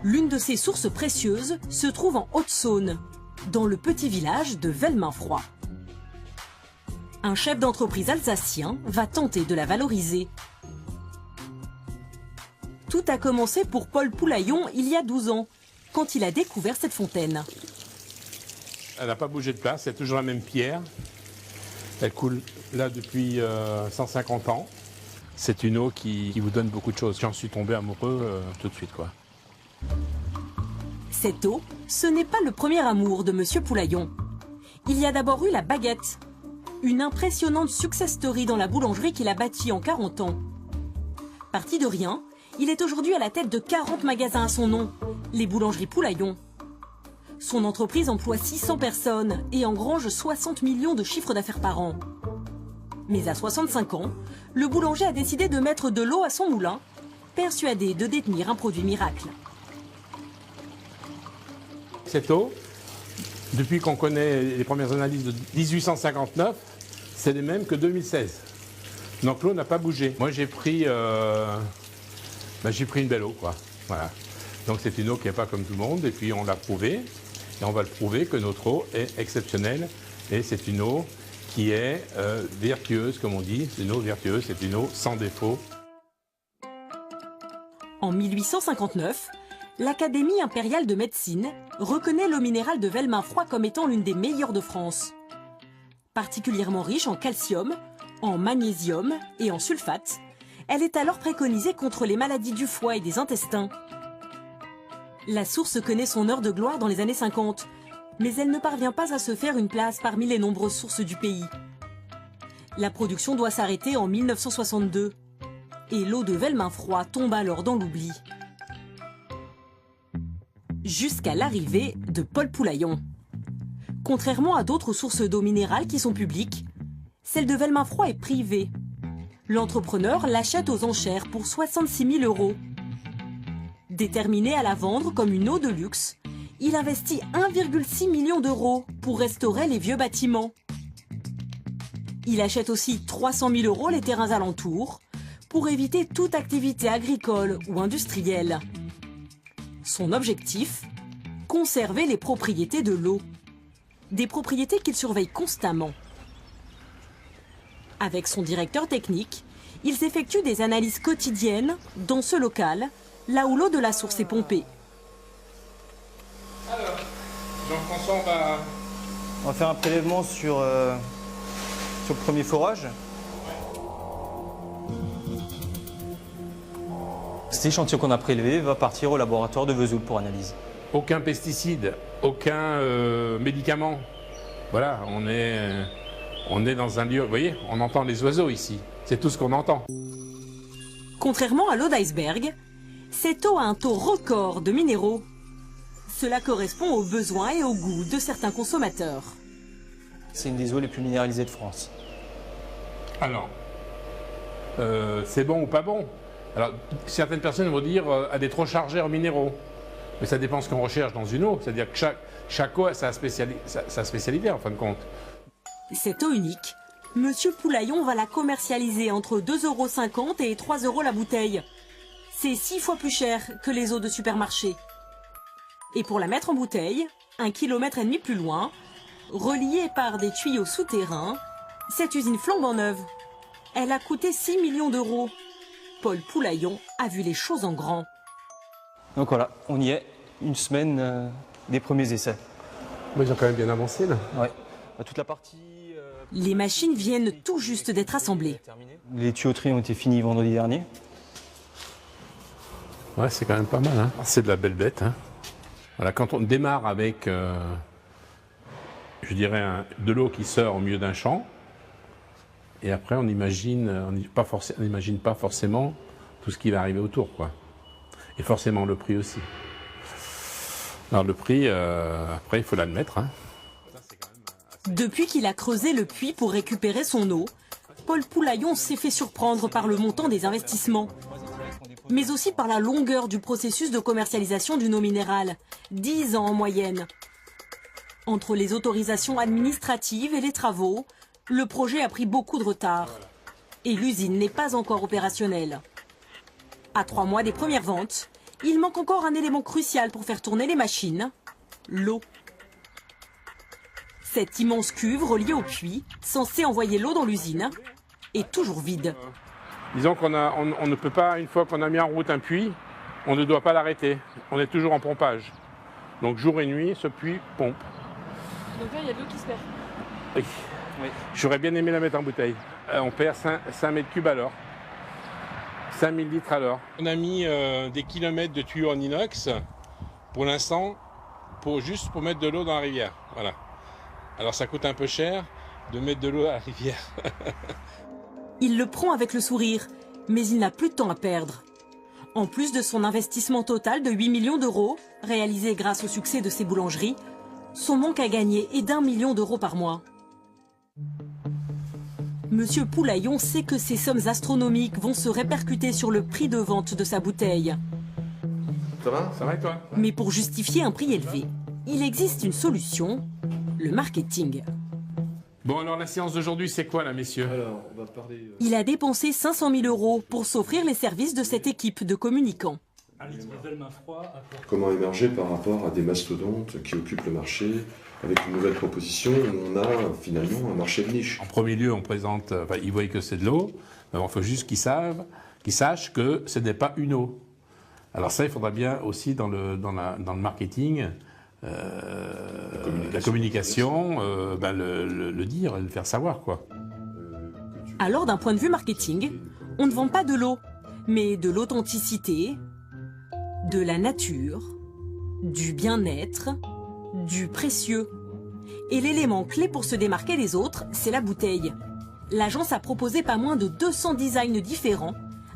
L'une de ces sources précieuses se trouve en Haute-Saône, dans le petit village de Velminfroy. Un chef d'entreprise alsacien va tenter de la valoriser. Tout a commencé pour Paul Poulaillon il y a 12 ans, quand il a découvert cette fontaine. Elle n'a pas bougé de place, c'est toujours la même pierre. Elle coule là depuis 150 ans. C'est une eau qui vous donne beaucoup de choses. J'en suis tombé amoureux tout de suite, quoi. Cette eau, ce n'est pas le premier amour de Monsieur Poulaillon. Il y a d'abord eu la baguette, une impressionnante success story dans la boulangerie qu'il a bâtie en 40 ans. Parti de rien, il est aujourd'hui à la tête de 40 magasins à son nom, les boulangeries Poulaillon. Son entreprise emploie 600 personnes et engrange 60 millions de chiffres d'affaires par an. Mais à 65 ans, le boulanger a décidé de mettre de l'eau à son moulin, persuadé de détenir un produit miracle. Cette eau, depuis qu'on connaît les premières analyses de 1859, c'est les mêmes que 2016. Donc l'eau n'a pas bougé. Moi j'ai pris une belle eau, quoi. Voilà. Donc c'est une eau qui n'est pas comme tout le monde, et puis on l'a prouvé, et on va le prouver que notre eau est exceptionnelle, et c'est une eau qui est vertueuse, comme on dit. C'est une eau vertueuse, c'est une eau sans défaut. En 1859, l'Académie impériale de médecine reconnaît l'eau minérale de Velminfroy comme étant l'une des meilleures de France. Particulièrement riche en calcium, en magnésium et en sulfate, elle est alors préconisée contre les maladies du foie et des intestins. La source connaît son heure de gloire dans les années 50, mais elle ne parvient pas à se faire une place parmi les nombreuses sources du pays. La production doit s'arrêter en 1962, et l'eau de Velminfroy tombe alors dans l'oubli. Jusqu'à l'arrivée de Paul Poulaillon. Contrairement à d'autres sources d'eau minérale qui sont publiques, celle de Velminfroy est privée. L'entrepreneur l'achète aux enchères pour 66 000 €. Déterminé à la vendre comme une eau de luxe, il investit 1,6 million d'euros pour restaurer les vieux bâtiments. Il achète aussi 300 000 € les terrains alentours pour éviter toute activité agricole ou industrielle. Son objectif ? Conserver les propriétés de l'eau. Des propriétés qu'il surveille constamment. Avec son directeur technique, ils effectuent des analyses quotidiennes dans ce local, là où l'eau de la source est pompée. Alors, Jean-François, on va faire un prélèvement sur le premier forage. Cet échantillon qu'on a prélevé va partir au laboratoire de Vesoul pour analyse. aucun pesticide, aucun médicament. Voilà, on est dans un lieu, vous voyez, on entend les oiseaux ici. C'est tout ce qu'on entend. Contrairement à l'eau d'iceberg, cette eau a un taux record de minéraux. Cela correspond aux besoins et aux goûts de certains consommateurs. C'est une des eaux les plus minéralisées de France. Alors, c'est bon ou pas bon? Alors, certaines personnes vont dire elle est trop chargée en minéraux. Mais ça dépend ce qu'on recherche dans une eau. C'est-à-dire que chaque eau a sa spécialité en fin de compte. Cette eau unique, Monsieur Poulaillon va la commercialiser entre 2,50 € et 3 € la bouteille. C'est 6 fois plus cher que les eaux de supermarché. Et pour la mettre en bouteille, 1,5 km plus loin, reliée par des tuyaux souterrains, cette usine flambant neuve. Elle a coûté 6 millions d'euros. Paul Poulaillon a vu les choses en grand. Donc voilà, on y est, une semaine des premiers essais. Mais ils ont quand même bien avancé là. Ouais. Toute la partie... Les machines viennent tout juste d'être assemblées. Les tuyauteries ont été finies vendredi dernier. Ouais, c'est quand même pas mal. Hein. C'est de la belle bête. Hein. Voilà, quand on démarre avec, je dirais, de l'eau qui sort au milieu d'un champ, et après on n'imagine pas forcément tout ce qui va arriver autour, quoi. Et forcément le prix aussi. Alors le prix, après il faut l'admettre. Hein. Depuis qu'il a creusé le puits pour récupérer son eau, Paul Poulaillon s'est fait surprendre par le montant des investissements, mais aussi par la longueur du processus de commercialisation d'une eau minérale, 10 ans en moyenne. Entre les autorisations administratives et les travaux, le projet a pris beaucoup de retard. Et l'usine n'est pas encore opérationnelle. À 3 mois des premières ventes, il manque encore un élément crucial pour faire tourner les machines, l'eau. Cette immense cuve reliée au puits, censée envoyer l'eau dans l'usine, est toujours vide. Disons qu'on ne peut pas, une fois qu'on a mis en route un puits, on ne doit pas l'arrêter. On est toujours en pompage. Donc jour et nuit, ce puits pompe. Donc là, il y a de l'eau qui se perd. Oui. Oui. J'aurais bien aimé la mettre en bouteille. On perd 5 mètres cubes à l'heure. 5000 litres à l'heure. On a mis des kilomètres de tuyaux en inox, pour l'instant, juste pour mettre de l'eau dans la rivière. Voilà. Alors ça coûte un peu cher de mettre de l'eau à la rivière. Il le prend avec le sourire, mais il n'a plus de temps à perdre. En plus de son investissement total de 8 millions d'euros, réalisé grâce au succès de ses boulangeries, son manque à gagner est d'1 million d'euros par mois. Monsieur Poulaillon sait que ces sommes astronomiques vont se répercuter sur le prix de vente de sa bouteille. Ça va? Ça va et toi? Mais pour justifier un prix élevé, il existe une solution, le marketing. Bon, alors la séance d'aujourd'hui, c'est quoi là, messieurs? Alors, on va parler... Il a dépensé 500 000 euros pour s'offrir les services de cette équipe de communicants. Comment émerger par rapport à des mastodontes qui occupent le marché avec une nouvelle proposition où on a finalement un marché de niche. En premier lieu, on présente, ils voient que c'est de l'eau, mais il faut juste qu'ils sachent que ce n'est pas une eau. Alors ça, il faudra bien aussi dans le marketing, la communication, le dire, le faire savoir, quoi. Alors d'un point de vue marketing, on ne vend pas de l'eau, mais de l'authenticité, de la nature, du bien-être, du précieux. Et l'élément clé pour se démarquer des autres, c'est la bouteille. L'agence a proposé pas moins de 200 designs différents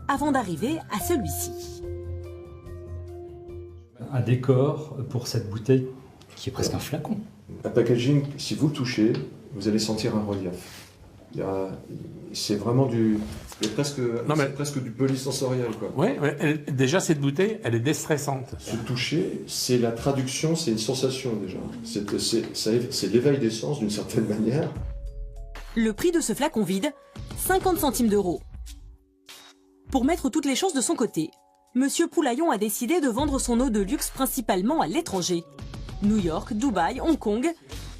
avant d'arriver à celui-ci. Un décor pour cette bouteille qui est presque un flacon. Un packaging, si vous le touchez, vous allez sentir un relief. C'est vraiment presque du polysensoriel, quoi. Ouais, déjà cette bouteille, elle est déstressante. Se toucher, c'est la traduction, c'est une sensation déjà. C'est l'éveil des sens d'une certaine manière. Le prix de ce flacon vide, 50 centimes d'euros. Pour mettre toutes les chances de son côté, Monsieur Poulaillon a décidé de vendre son eau de luxe principalement à l'étranger. New York, Dubaï, Hong Kong,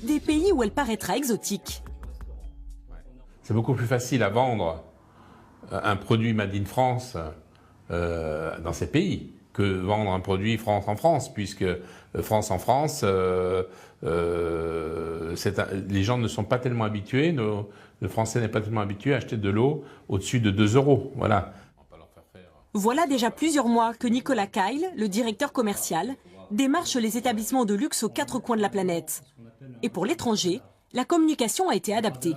des pays où elle paraîtra exotique. C'est beaucoup plus facile à vendre un produit Made in France dans ces pays que vendre un produit France en France, puisque France en France, les gens ne sont pas tellement habitués, le Français n'est pas tellement habitué à acheter de l'eau au-dessus de 2 €. Voilà. Voilà déjà plusieurs mois que Nicolas Kyle, le directeur commercial, démarche les établissements de luxe aux 4 coins de la planète. Et pour l'étranger, la communication a été adaptée.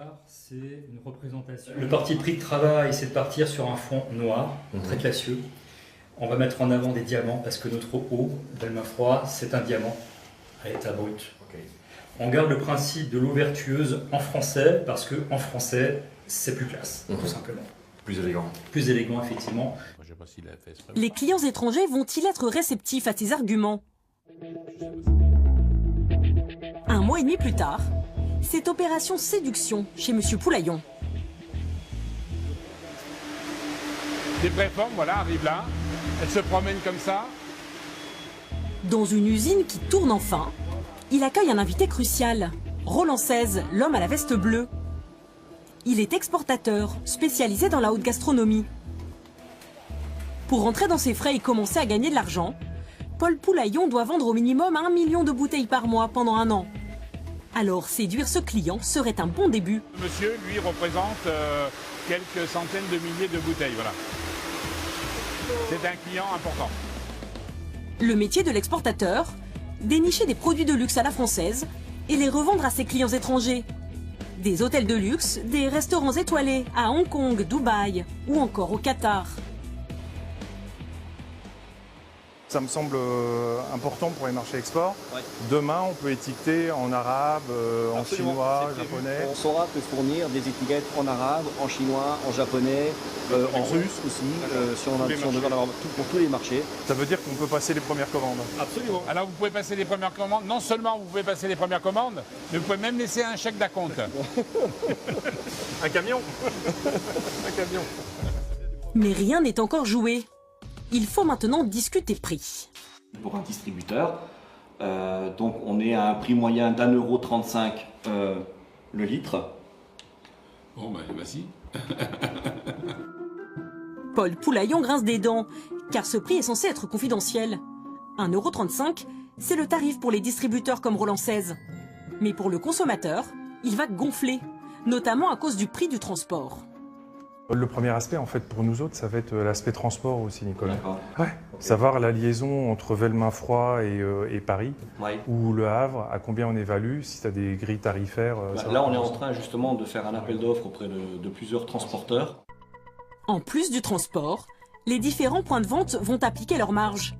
Le parti pris de travail, c'est de partir sur un fond noir, très classieux. On va mettre en avant des diamants parce que notre eau, Delma Froid, c'est un diamant à état brut. On garde le principe de l'eau vertueuse en français parce que en français, c'est plus classe, tout simplement. Plus élégant. Plus élégant, effectivement. Les clients étrangers vont-ils être réceptifs à ces arguments? Un mois et demi plus tard, c'est opération séduction chez Monsieur Poulaillon. Des préformes, voilà, arrivent là. Elles se promènent comme ça. Dans une usine qui tourne enfin, il accueille un invité crucial, Roland XVI, l'homme à la veste bleue. Il est exportateur, spécialisé dans la haute gastronomie. Pour rentrer dans ses frais et commencer à gagner de l'argent, Paul Poulaillon doit vendre au minimum 1 million de bouteilles par mois pendant 1 an. Alors séduire ce client serait un bon début. Monsieur, lui, représente quelques centaines de milliers de bouteilles, voilà. C'est un client important. Le métier de l'exportateur, dénicher des produits de luxe à la française et les revendre à ses clients étrangers. Des hôtels de luxe, des restaurants étoilés à Hong Kong, Dubaï ou encore au Qatar. Ça me semble important pour les marchés export. Ouais. Demain, on peut étiqueter en arabe, en Absolument, chinois, c'est prévu. japonais. On saura te fournir des étiquettes en arabe, en chinois, en japonais, en russe aussi, si on devait en avoir pour tous les marchés. Ça veut dire qu'on peut passer les premières commandes. Absolument. Alors vous pouvez passer les premières commandes. Non seulement vous pouvez passer les premières commandes, mais vous pouvez même laisser un chèque d'acompte. Un camion. Un camion. Mais rien n'est encore joué. Il faut maintenant discuter prix. Pour un distributeur, donc on est à un prix moyen d'1,35 € le litre. Bon, bah, vas-y. Paul Poulaillon grince des dents, car ce prix est censé être confidentiel. 1,35 €, c'est le tarif pour les distributeurs comme Roland 16. Mais pour le consommateur, il va gonfler, notamment à cause du prix du transport. Le premier aspect, en fait, pour nous autres, ça va être l'aspect transport aussi, Nicolas. D'accord. Ouais. Okay. Savoir la liaison entre Velminfroid et Paris, Ouais. ou Le Havre, à combien on évalue, si tu as des grilles tarifaires. Là, on est en train justement de faire un appel d'offres auprès de plusieurs transporteurs. En plus du transport, les différents points de vente vont appliquer leur marge.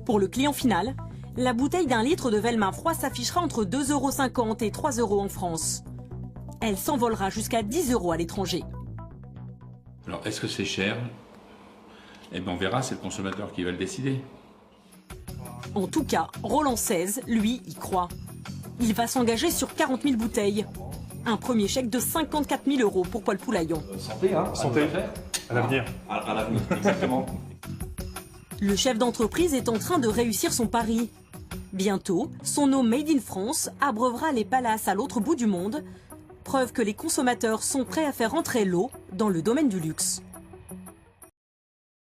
Pour le client final, la bouteille d'1 litre de Velminfroid s'affichera entre 2,50 € et 3 € en France. Elle s'envolera jusqu'à 10 € à l'étranger. Alors, est-ce que c'est cher? Eh bien, on verra, c'est le consommateur qui va le décider. En tout cas, Roland 16, lui, y croit. Il va s'engager sur 40 000 bouteilles. Un premier chèque de 54 000 € pour Paul Poulaillon. Santé, hein. Santé. À l'avenir. À l'avenir, exactement. Le chef d'entreprise est en train de réussir son pari. Bientôt, son eau Made in France abreuvera les palaces à l'autre bout du monde, preuve que les consommateurs sont prêts à faire entrer l'eau dans le domaine du luxe.